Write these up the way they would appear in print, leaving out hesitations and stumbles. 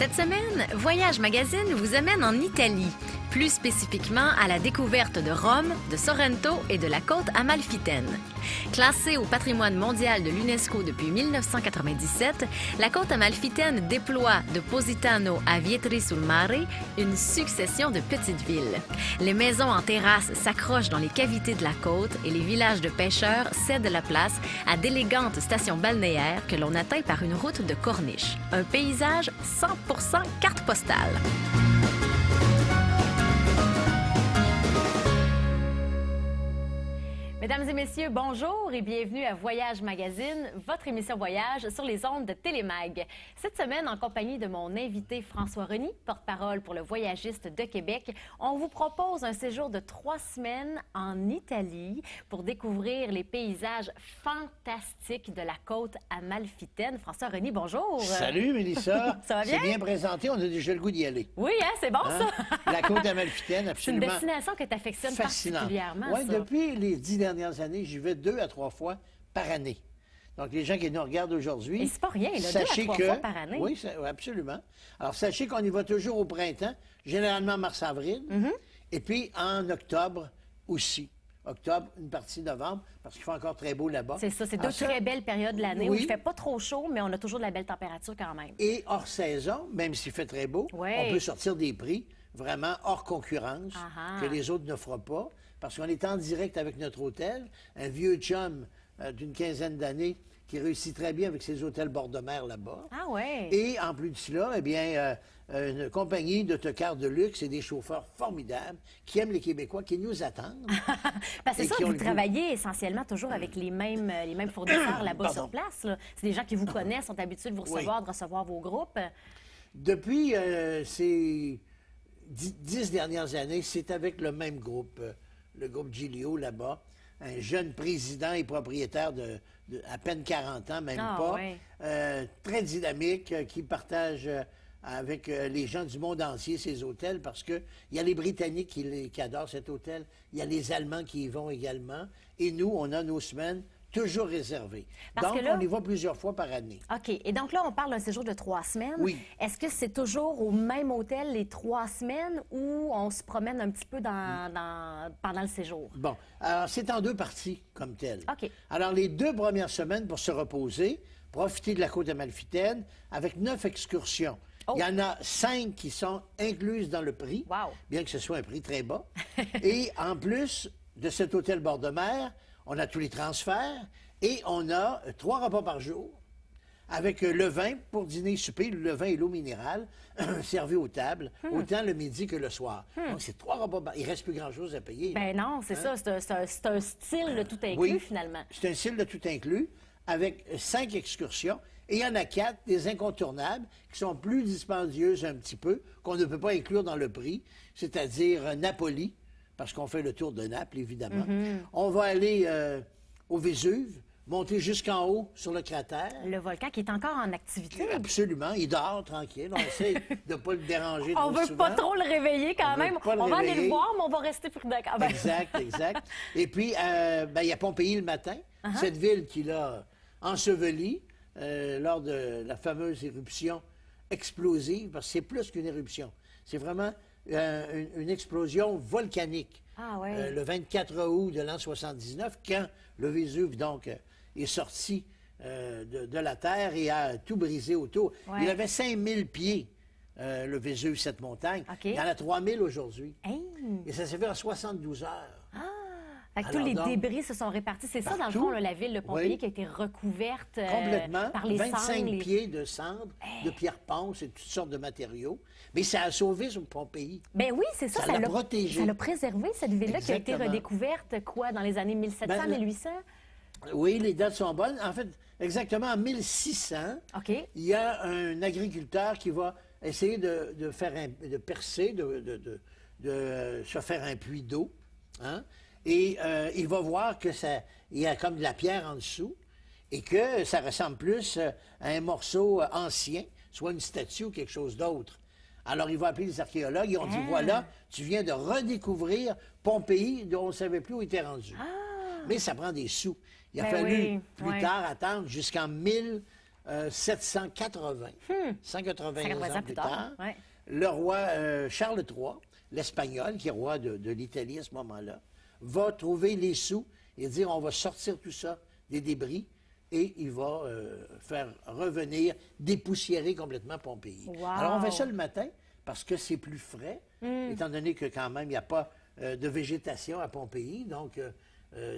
Cette semaine, Voyage Magazine vous amène en Italie, plus spécifiquement à la découverte de Rome, de Sorrento et de la côte amalfitaine. Classée au patrimoine mondial de l'UNESCO depuis 1997, la côte amalfitaine déploie de Positano à Vietri sul Mare une succession de petites villes. Les maisons en terrasse s'accrochent dans les cavités de la côte et les villages de pêcheurs cèdent la place à d'élégantes stations balnéaires que l'on atteint par une route de corniche. Un paysage 100% carte postale. Mesdames et messieurs, bonjour et bienvenue à Voyage Magazine, votre émission voyage sur les ondes de Télémag. Cette semaine, en compagnie de mon invité François Reny, porte-parole pour le Voyagiste de Québec, on vous propose un séjour de 3 semaines en Italie pour découvrir les paysages fantastiques de la côte amalfitaine. François Reny, bonjour. Salut Mélissa. Ça va bien? C'est bien présenté, on a déjà le goût d'y aller. Oui, hein, c'est bon ça. La côte amalfitaine, absolument. C'est une destination que tu affectionnes particulièrement. Oui, depuis les 10 dernières années, j'y vais 2 à 3 fois par année. Donc, les gens qui nous regardent aujourd'hui... Et c'est pas rien, là, sachez 2 à 3 fois par année. Oui, absolument. Alors, sachez qu'on y va toujours au printemps, généralement mars-avril, et puis en octobre aussi. Octobre, une partie novembre, parce qu'il fait encore très beau là-bas. C'est ça, c'est 2 très belles périodes de l'année où il ne fait pas trop chaud, mais on a toujours de la belle température quand même. Et hors saison, même s'il fait très beau, on peut sortir des prix vraiment hors concurrence que les autres n'offrent pas, parce qu'on est en direct avec notre hôtel, un vieux chum d'une quinzaine d'années qui réussit très bien avec ses hôtels bord de mer là-bas. Ah ouais. Et en plus de cela, eh bien, une compagnie d'autocars de luxe et des chauffeurs formidables qui aiment les Québécois, qui nous attendent. C'est ça, vous travaillez essentiellement toujours avec les mêmes fournisseurs là-bas sur place. C'est des gens qui vous connaissent, sont habitués de vous recevoir, de recevoir vos groupes. Depuis ces 10 dernières années, c'est avec le même groupe, le groupe Giglio là-bas, un jeune président et propriétaire de à peine 40 ans, même pas, très dynamique, qui partage avec les gens du monde entier ces hôtels, parce qu'il y a les Britanniques qui adorent cet hôtel, il y a les Allemands qui y vont également, et nous, on a nos semaines toujours réservées. Donc, on y va plusieurs fois par année. OK. Et donc là, on parle d'un séjour de 3 semaines. Oui. Est-ce que c'est toujours au même hôtel les 3 semaines ou on se promène un petit peu pendant le séjour? Bon. Alors, c'est en 2 parties comme tel. OK. Alors, les 2 premières semaines pour se reposer, profiter de la côte amalfitaine avec 9 excursions. Il y en a 5 qui sont incluses dans le prix, bien que ce soit un prix très bas. Et en plus de cet hôtel bord de mer, on a tous les transferts et on a 3 repas par jour avec le vin pour dîner et souper, le vin et l'eau minérale servis aux tables, autant le midi que le soir. Donc, c'est 3 repas par... Il ne reste plus grand-chose à payer. Ben non, c'est ça. C'est un style de tout inclus, finalement. C'est un style de tout inclus avec 5 excursions. Et il y en a 4, des incontournables, qui sont plus dispendieuses un petit peu, qu'on ne peut pas inclure dans le prix, c'est-à-dire Napoli, parce qu'on fait le tour de Naples, évidemment. On va aller au Vésuve, monter jusqu'en haut sur le cratère. Le volcan qui est encore en activité. Absolument. Il dort tranquille. On essaie de ne pas le déranger trop souvent. On veut pas trop le réveiller quand même. On va aller le voir, mais on va rester prudent quand même. Exact. Et puis, il y a Pompéi le matin, cette ville qui l'a ensevelie lors de la fameuse éruption explosive, parce que c'est plus qu'une éruption. C'est vraiment une explosion volcanique. Le 24 août de l'an 79, quand le Vésuve, donc, est sorti de la terre et a tout brisé autour. Il avait 5000 pieds, le Vésuve, cette montagne. Il y en a 3000 aujourd'hui. Et ça s'est fait en 72 heures. Tous les débris se sont répartis. C'est ça, dans le fond, la ville de Pompéi qui a été recouverte par les 25 cendres. pieds de cendres, de pierre ponce et toutes sortes de matériaux. Mais ça a sauvé sur Pompéi. Ben oui, c'est ça. Ça l'a protégé. Ça l'a préservé, cette ville-là, qui a été redécouverte, dans les années 1700, 1800? Oui, les dates sont bonnes. En fait, exactement en 1600, il y a un agriculteur qui va essayer de percer, de se faire un puits d'eau. Et il va voir qu'il y a comme de la pierre en dessous et que ça ressemble plus à un morceau ancien, soit une statue ou quelque chose d'autre. Alors, il va appeler les archéologues et on dit, voilà, tu viens de redécouvrir Pompéi dont on ne savait plus où il était rendu. Mais ça prend des sous. Il a fallu plus tard attendre jusqu'en 780. 180 ans plus tard. Ouais. Le roi Charles III, l'Espagnol, qui est roi de l'Italie à ce moment-là, va trouver les sous et dire on va sortir tout ça des débris et il va faire revenir, dépoussiérer complètement Pompéi. Wow. Alors on fait ça le matin parce que c'est plus frais, étant donné que quand même il n'y a pas de végétation à Pompéi, donc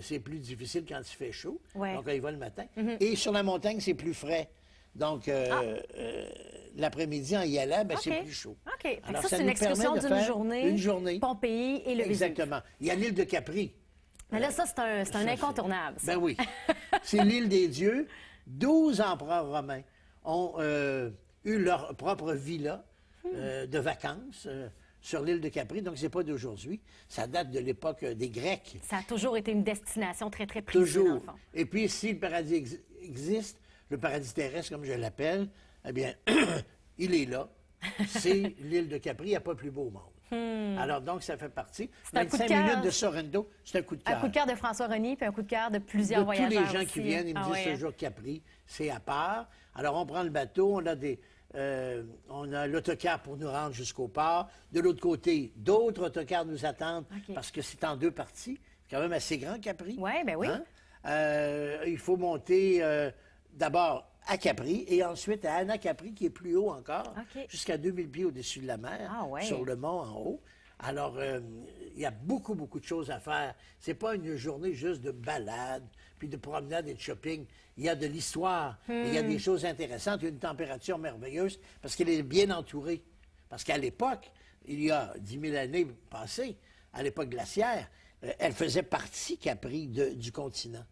c'est plus difficile quand il fait chaud. Ouais. Donc on y va le matin. Et sur la montagne, c'est plus frais. Donc, l'après-midi, en y allant, ben, c'est plus chaud. OK. Fait que Alors, ça, c'est nous une excursion permet de d'une faire journée. Une journée. Pompéi et le Vésuve. Exactement. Il y a l'île de Capri. Mais là, ça, c'est un incontournable. Ça. Ben oui. C'est l'île des dieux. 12 empereurs romains ont eu leur propre villa de vacances sur l'île de Capri. Donc, c'est pas d'aujourd'hui. Ça date de l'époque des Grecs. Ça a toujours été une destination très, très prisée, Toujours. dans le fond. Et puis, si le paradis existe, le paradis terrestre, comme je l'appelle, eh bien, il est là. C'est l'île de Capri. Il n'y a pas plus beau au monde. Alors, donc, ça fait partie. C'est un coup de 25 cœur. minutes de Sorrento, c'est un coup de cœur. Un coup de cœur de François Reny, puis un coup de cœur de plusieurs voyageurs Tous les gens aussi, qui viennent, ils me hein. disent Ah ouais, toujours Capri, c'est à part. Alors, on prend le bateau, on a l'autocar pour nous rendre jusqu'au port. De l'autre côté, d'autres autocars nous attendent OK. parce que c'est en 2 parties. C'est quand même assez grand, Capri. Ouais, ben oui. Hein? Il faut monter d'abord à Capri et ensuite à Anacapri, qui est plus haut encore, OK. jusqu'à 2000 pieds au-dessus de la mer, Ah ouais. sur le mont en haut. Alors, il y a beaucoup, beaucoup de choses à faire. C'est pas une journée juste de balade, puis de promenade et de shopping. Il y a de l'histoire, il y a des choses intéressantes, il y a une température merveilleuse, parce qu'elle est bien entourée. Parce qu'à l'époque, il y a 10 000 années passées, à l'époque glaciaire, elle faisait partie, Capri, du continent.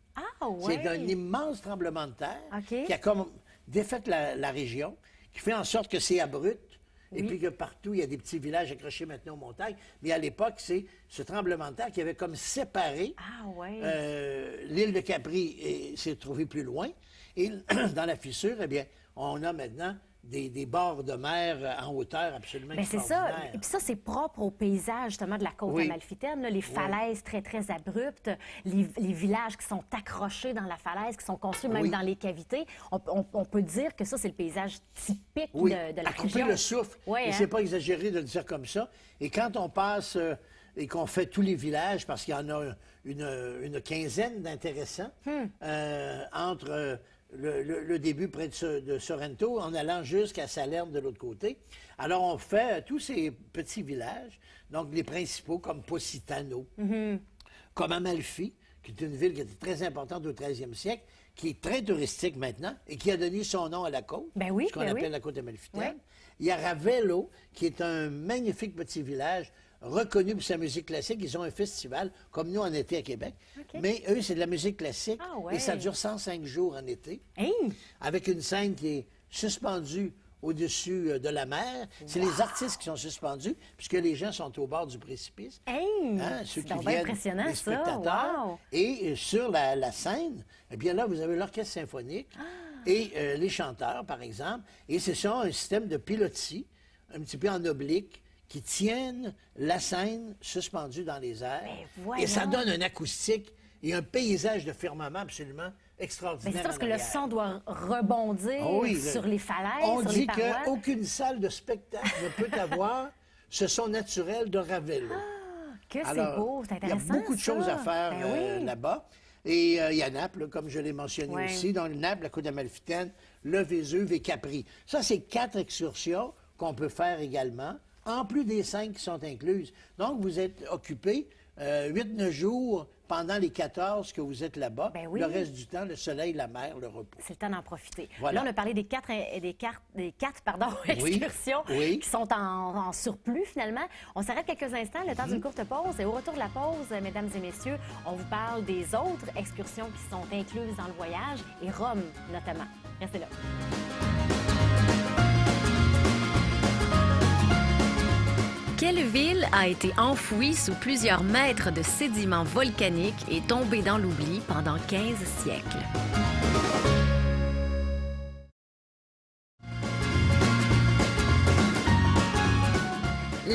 Ah ouais. C'est un immense tremblement de terre OK. qui a comme défait la région, qui fait en sorte que c'est abrupt, et Oui. puis que partout, il y a des petits villages accrochés maintenant aux montagnes. Mais à l'époque, c'est ce tremblement de terre qui avait comme séparé Ah ouais. l'île de Capri s'est trouvée plus loin. Et dans la fissure, eh bien, on a maintenant des bords de mer en hauteur absolument Ben c'est ça. extraordinaires. Et puis ça, c'est propre au paysage, justement, de la côte Oui. amalfitaine, là, les falaises très, très abruptes, les villages qui sont accrochés dans la falaise, qui sont construits même Oui. dans les cavités. On peut dire que ça, c'est le paysage typique Oui, de la à couper région. le souffle. Ouais, Et hein? c'est pas exagéré de le dire comme ça. Et quand on passe et qu'on fait tous les villages, parce qu'il y en a une quinzaine d'intéressants, entre le début près de Sorrento, en allant jusqu'à Salerne de l'autre côté. Alors, on fait tous ces petits villages, donc les principaux comme Positano, comme Amalfi, qui est une ville qui était très importante au 13e siècle, qui est très touristique maintenant et qui a donné son nom à la côte, Ben oui, ce qu'on ben appelle oui. la côte amalfitaine. Ouais. Il y a Ravello, qui est un magnifique petit village reconnu pour sa musique classique. Ils ont un festival, comme nous en été à Québec. OK. Mais eux, c'est de la musique classique. Ah ouais. Et ça dure 105 jours en été, Hey! avec une scène qui est suspendue au-dessus de la mer. C'est les artistes qui sont suspendus, puisque les gens sont au bord du précipice. Hey! Hein, ceux C'est qui donc bien viennent, impressionnant, les ça. spectateurs. Wow! Et sur la scène, eh bien là, vous avez l'orchestre symphonique et les chanteurs, par exemple. Et ce sont un système de pilotis, un petit peu en oblique, qui tiennent la scène suspendue dans les airs. voyons. Et ça donne un acoustique et un paysage de firmament absolument Ben, extraordinaire. c'est ça, parce en que le arrière. son doit rebondir Ah oui, sur les falaises, On sur dit les parois. qu'aucune salle de spectacle ne peut avoir ce son naturel de Ravello. Que c'est Alors, beau, c'est il y a intéressant. beaucoup de choses ça. à faire Ben oui. là-bas. Et il y a Naples, comme je l'ai mentionné Ouais. aussi. Dans le Naples, la côte amalfitaine, le Vésuve et Capri. Ça, c'est 4 excursions qu'on peut faire également, en plus des 5 qui sont incluses. Donc, vous êtes occupé 8-9 jours pendant les 14 que vous êtes là-bas. Ben oui. Le reste du temps, le soleil, la mer, le repos. C'est le temps d'en profiter. Voilà. Là, on a parlé des quatre excursions oui. qui sont en surplus, finalement. On s'arrête quelques instants, le temps d'une courte pause. Et au retour de la pause, mesdames et messieurs, on vous parle des autres excursions qui sont incluses dans le voyage, et Rome, notamment. Restez là. Quelle ville a été enfouie sous plusieurs mètres de sédiments volcaniques et tombée dans l'oubli pendant 15 siècles?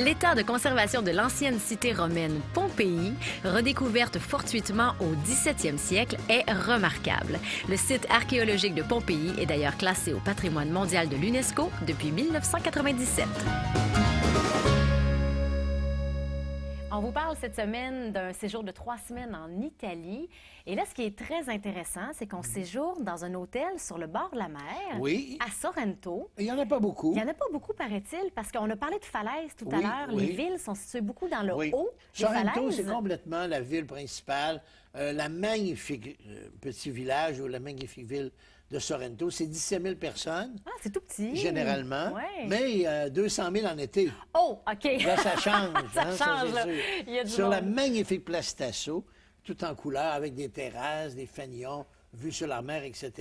L'état de conservation de l'ancienne cité romaine Pompéi, redécouverte fortuitement au 17e siècle, est remarquable. Le site archéologique de Pompéi est d'ailleurs classé au patrimoine mondial de l'UNESCO depuis 1997. On vous parle cette semaine d'un séjour de 3 semaines en Italie. Et là, ce qui est très intéressant, c'est qu'on séjourne dans un hôtel sur le bord de la mer, Oui. à Sorrento. Il n'y en a pas beaucoup. Il n'y en a pas beaucoup, paraît-il, parce qu'on a parlé de falaises tout à l'heure. Oui. Les villes sont situées beaucoup dans le haut des Sorrento, falaises. c'est complètement la ville principale. La magnifique petit village ou la magnifique ville de Sorrento, c'est 17 000 personnes. Ah, c'est tout petit. Généralement. Ouais. Mais 200 000 en été. Oh, OK. Là, ça change. Ça change, là. c'est sûr. Il y a du Sur la monde. magnifique place Tasso, tout en couleur, avec des terrasses, des fanions, vue sur la mer, etc.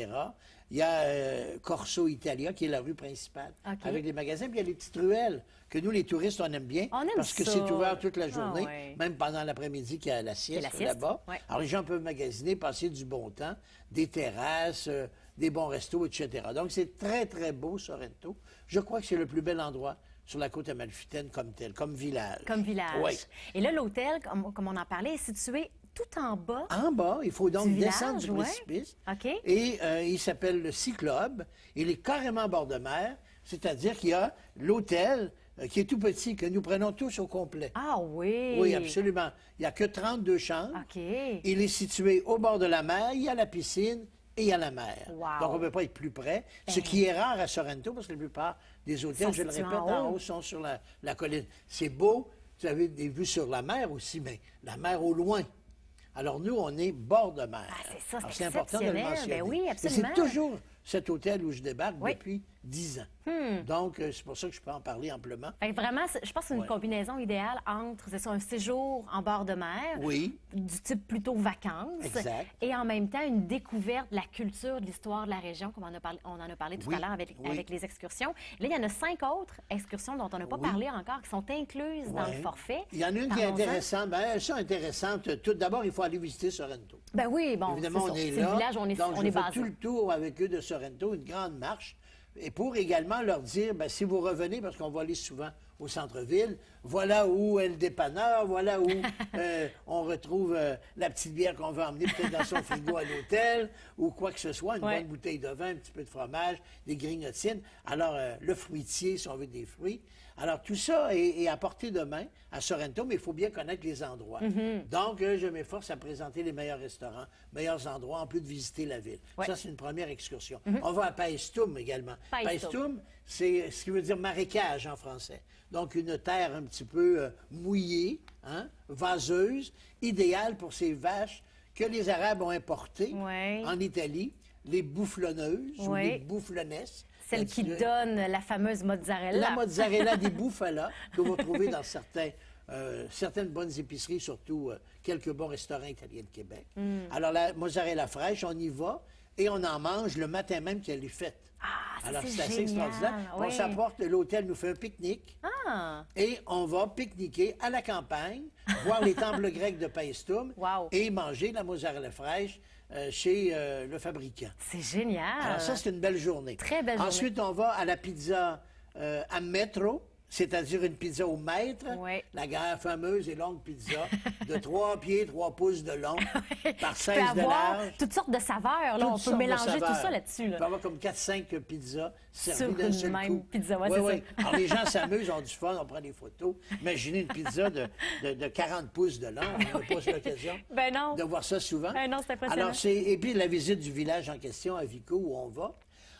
Il y a Corso Italia, qui est la rue principale, OK. avec les magasins. Puis il y a les petites ruelles que nous, les touristes, on aime bien. On aime parce que ça. c'est ouvert toute la journée, Ah, ouais. même pendant l'après-midi qu'il y a la sieste, la sieste, là-bas. ouais. Alors les gens peuvent magasiner, passer du bon temps, des terrasses, des bons restos, etc. Donc c'est très, très beau, Sorrento. Je crois que c'est le plus bel endroit sur la côte amalfitaine comme tel, comme village. Comme village. Oui. Et là, l'hôtel, comme on en parlait, est situé tout en bas. En bas, il faut donc Du village, descendre du ouais. précipice. OK. Et il s'appelle le Cyclope. Il est carrément en bord de mer, c'est-à-dire qu'il y a l'hôtel qui est tout petit, que nous prenons tous au complet. Ah oui. Oui, absolument. Il n'y a que 32 chambres. OK. Il est situé au bord de la mer, il y a la piscine et il y a la mer. Wow. Donc, on ne peut pas être plus près, ce qui est rare à Sorrento, parce que la plupart des hôtels, Sont je le situés répète, en en haut. haut, sont sur la colline. C'est beau, vous avez des vues sur la mer aussi, mais la mer au loin. Alors, nous, on est bord de mer. Ah, c'est ça, Alors, c'est important de le exceptionnel. mentionner. Ben oui, Et absolument. c'est toujours cet hôtel où je débarque Oui. depuis 10 ans. Donc, c'est pour ça que je peux en parler amplement. Fait que vraiment, je pense que c'est une Ouais. combinaison idéale entre, c'est ça, un séjour en bord de mer, Oui, du type plutôt vacances, Exact. et en même temps une découverte de la culture, de l'histoire de la région, comme on en a parlé tout Oui, à l'heure avec, oui. avec les excursions. Là, il y en a 5 autres excursions dont on n'a pas Oui. parlé encore, qui sont incluses dans le ouais. forfait. Il y en a une qui est Parlons-en. intéressante. Ben, elles sont intéressantes. Tout d'abord, il faut aller visiter Sorrento. Ben oui, bon, Évidemment, c'est on ça. est C'est là. le village où on est, donc, on je est fais basé. tout le tour avec eux de Sorrento, une grande marche. Et pour également leur dire, ben, si vous revenez, parce qu'on va aller souvent au centre-ville, voilà où est le dépanneur, voilà où on retrouve la petite bière qu'on veut emmener peut-être dans son frigo à l'hôtel, ou quoi que ce soit, une Ouais. bonne bouteille de vin, un petit peu de fromage, des grignotines. Alors, le fruitier, si on veut des fruits. Alors, tout ça est à portée de main à Sorrento, mais il faut bien connaître les endroits. Mm-hmm. Donc, je m'efforce à présenter les meilleurs restaurants, meilleurs endroits, en plus de visiter la ville. Ouais. Ça, c'est une première excursion. On va à Paestum également. Paestum. Paestum, c'est ce qui veut dire marécage en français. Donc, une terre un petit peu mouillée, hein, vaseuse, idéale pour ces vaches que les Arabes ont importées Ouais. en Italie, les boufflonneuses ou Ouais. les boufflonesses. Celle qui La- donne la fameuse mozzarella. la mozzarella di bufala que vous trouvez dans certaines bonnes épiceries, surtout quelques bons restaurants italiens de Québec. Mm. Alors, la mozzarella fraîche, on y va et on en mange le matin même qu'elle est faite. Ah, ça, Alors, c'est c'est assez génial. extraordinaire. Oui. On s'apporte, l'hôtel nous fait un pique-nique Ah, et on va pique-niquer à la campagne, voir les temples grecs de Paestum Wow. et manger la mozzarella fraîche chez le fabricant. c'est génial. Alors ça, c'est une belle journée. Très belle journée. Ensuite, on va à la pizza à metro, c'est-à-dire une pizza au mètre. Ouais. La fameuse et longue pizza de 3 pieds, 3 pouces de long par Tu 16 peux de avoir large. toutes sortes de saveurs. Là. Toutes On peut sortes de mélanger tout saveurs. ça là-dessus. On Là. peut avoir comme 4-5 pizzas Sur servies d'un une seul même coup. pizza, ouais, Oui, c'est oui. ça. Alors, les gens s'amusent, ont du fun, on prend des photos. Imaginez une pizza de 40 pouces de long. On n'a pas l'occasion Ben non. de voir ça souvent. Ben non, c'est impressionnant. Alors, et puis la visite du village en question, à Vico, où on va.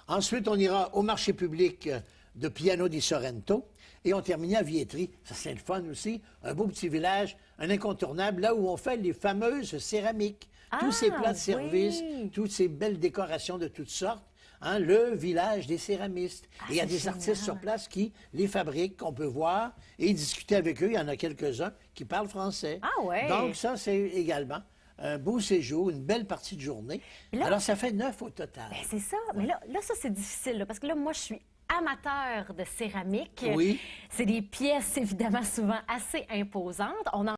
Ensuite, on ira au marché public de Piano di Sorrento et on termine à Vietri. Ça, c'est le fun aussi. Un beau petit village, un incontournable, là où on fait les fameuses céramiques. Tous ces plats de service, oui. toutes ces belles décorations de toutes sortes. Hein, le village des céramistes. Ah, et il y a c'est des génial. artistes sur place qui les fabriquent, qu'on peut voir et discuter avec eux. Il y en a quelques-uns qui parlent français. Ah ouais. Donc, ça, c'est également un beau séjour, une belle partie de journée. Et là- Alors, ça fait 9 au total. Ben, c'est ça. Mais là ça, c'est difficile. Là, parce que là, moi, je suis amateur de céramique. Oui. C'est des pièces, évidemment, souvent assez imposantes. On en